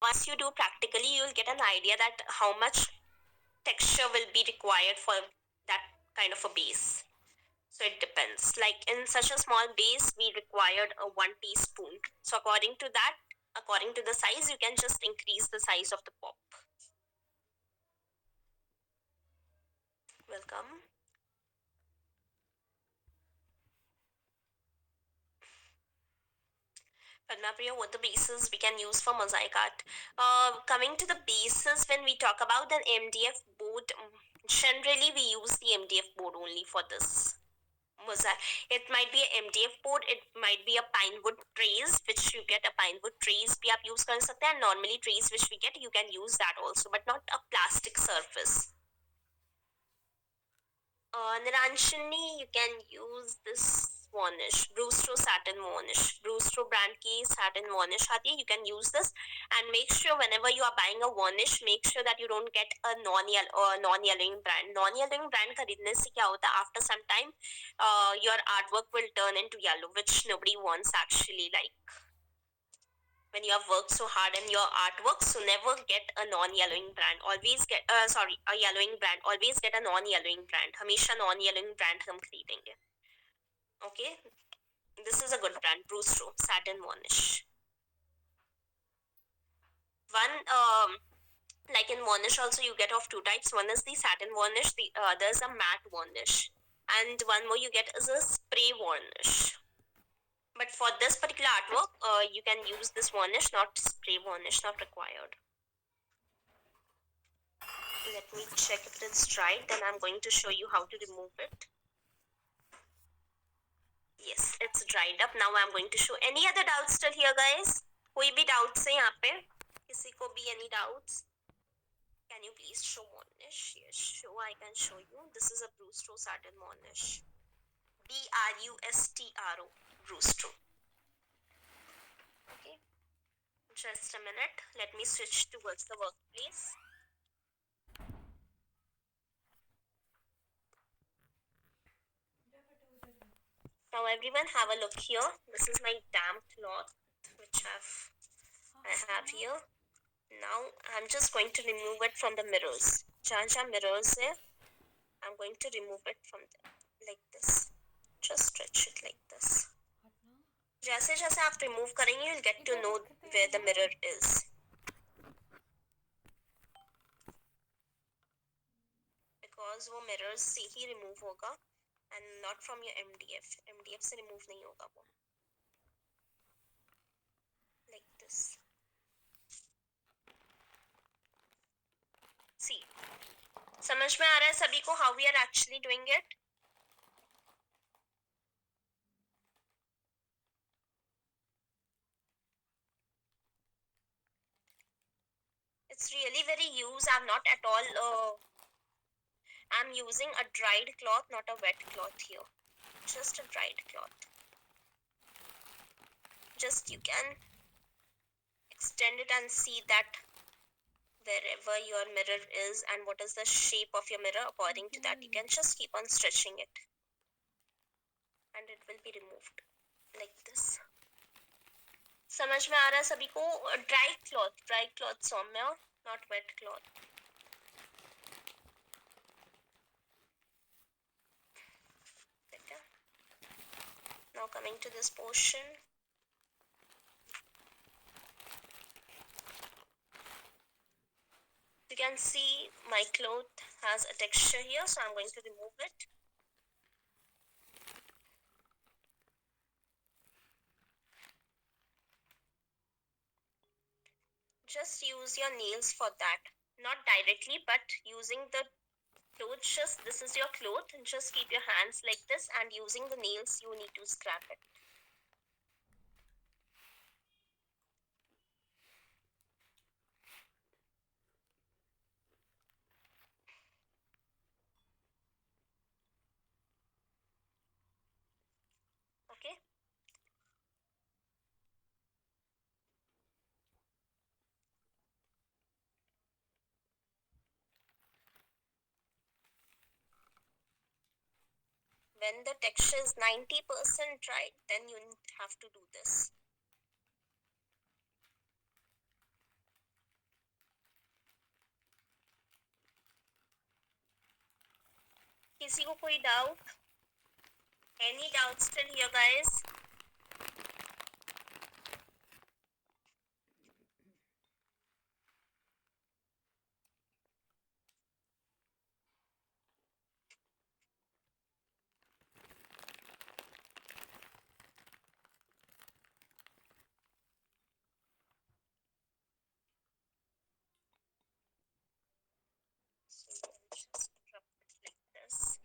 once you do practically, you'll get an idea that how much texture will be required for that kind of a base. So it depends. Like in such a small base, we required a 1 teaspoon. So according to that, according to the size, you can just increase the size of the pop. Welcome. Padmapriya, what the bases we can use for mosaic art? Coming to the bases, when we talk about an MDF board, generally we use the MDF board only for this mosaic. It might be a MDF board, it might be a pine wood trays, which you get a pine wood trays भी आप use कर सकते हैं. Normally trays which we get, you can use that also, but not a plastic surface. Niranshini, you can use this varnish, Brewster satin varnish. Brewster brand की satin varnish आती है. You can use this, and make sure whenever you are buying a varnish, make sure that you don't get a non-yellowing brand. Non-yellowing brand खरीदने से क्या होता है? After some time, your artwork will turn into yellow, which nobody wants actually. Like when you have worked so hard in your artwork, so never get a non-yellowing brand. Always get a yellowing brand. Always get a non-yellowing brand. हमेशा non-yellowing brand हम खरीदेंगे. Okay, this is a good brand, Brewster satin varnish. One like in varnish also you get of two types. One is the satin varnish. The other is a matte varnish, and one more you get is a spray varnish. But for this particular artwork, you can use this varnish, not spray varnish, not required. Let me check if it's dried, then I'm going to show you how to remove it. Yes, it's dried up. Now I'm going to show. Any other doubts still here, guys? कोई भी doubts है यहाँ पे? किसी को भी any doubts? Can you please show varnish? Yes, show. I can show you. This is a Brewster satin varnish. Brustro. Brewster. Okay. Just a minute. Let me switch towards the workplace. Now everyone have a look here. This is my damp cloth which I have here. Now I'm just going to remove it from the mirrors. जहाँ जहाँ mirrors है, I'm going to remove it from there, like this. Just stretch it like this. जैसे जैसे आप remove करेंगे, you'll get to know where the mirror is. Because वो mirrors से ही remove होगा, and not from your MDF. MDF से remove नहीं होगा वो. Like this. See. समझ में आ रहा है सभी को how we are actually doing it? It's really very used. I'm not at all. I'm using a dried cloth, not a wet cloth here. Just a dried cloth. Just you can extend it and see that wherever your mirror is and what is the shape of your mirror, according to that you can just keep on stretching it and it will be removed like this. समझ में आ रहा है सभी को? Dry cloth Saumya, not wet cloth. Okay. Now coming to this portion. You can see my cloth has a texture here, so I'm going to remove it. Just use your nails for that. Not directly, but using the cloth. Just this is your cloth, and just keep your hands like this, and using the nails you need to scrap it. Okay. When the texture is 90% dried, then you have to do this. किसी को कोई doubt? Any doubts still here, guys? So you can just drop it like this.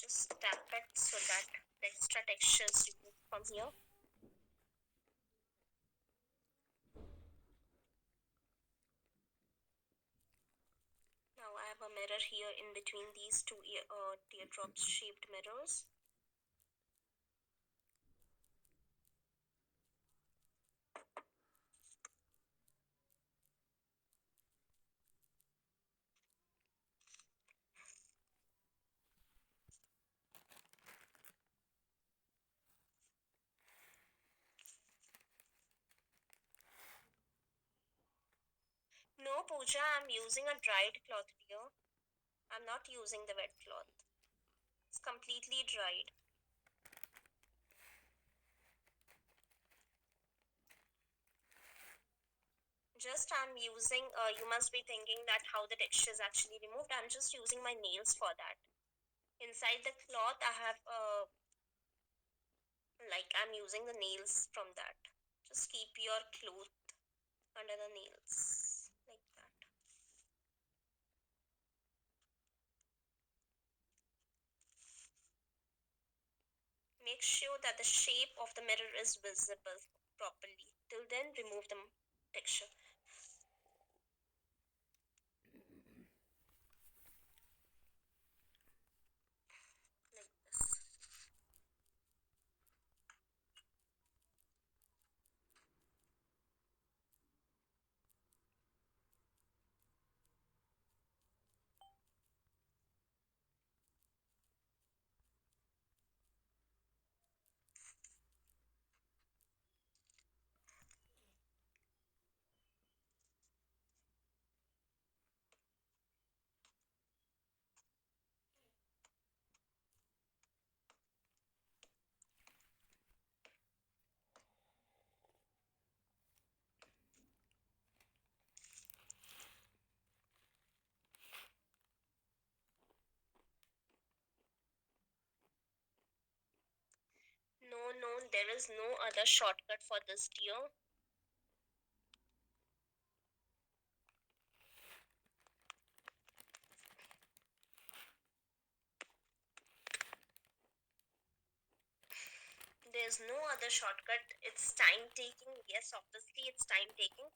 Just tap it so that the extra texture is removed from here. Now I have a mirror here in between these two teardrops shaped mirrors. No, Pooja, I'm using a dried cloth here. I'm not using the wet cloth. It's completely dried. Just I'm using, you must be thinking that how the texture is actually removed. I'm just using my nails for that. Inside the cloth, I have, like I'm using the nails from that. Just keep your cloth under the nails, like that. Make sure that the shape of the mirror is visible properly. Till then, remove the texture. Like this. No, no, there is no other shortcut for this, dear. There's no other shortcut. It's time taking. Yes, obviously, it's time taking,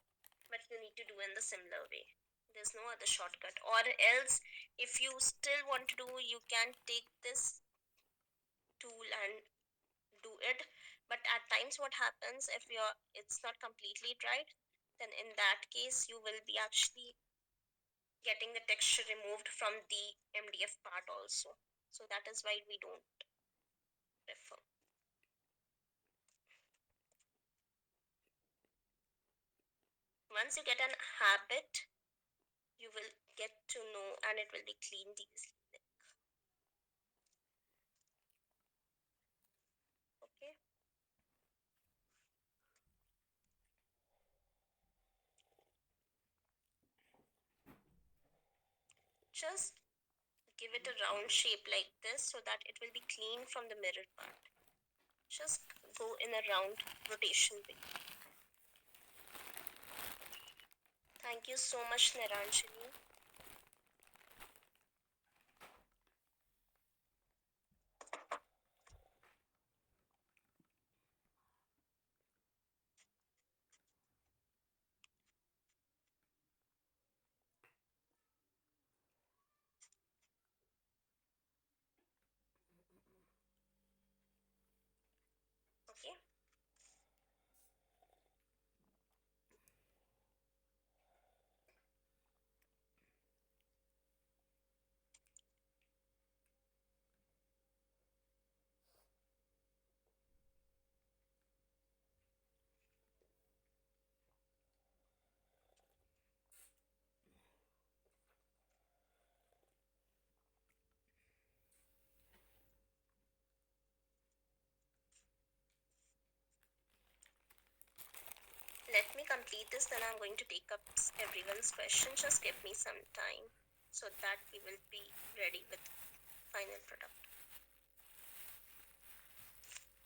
but you need to do in the similar way. There's no other shortcut. Or else, if you still want to do, you can take this tool and do it. But at times, what happens if it's not completely dried, then in that case, you will be actually getting the texture removed from the MDF part also. So that is why we don't prefer. Once you get an habit, you will get to know and it will be cleaned easily. Okay, just give it a round shape like this so that it will be clean from the mirror part. Just go in a round rotation way. Thank you so much, Niranjani. Okay, let me complete this, then I'm going to take up everyone's question. Just give me some time so that we will be ready with final product.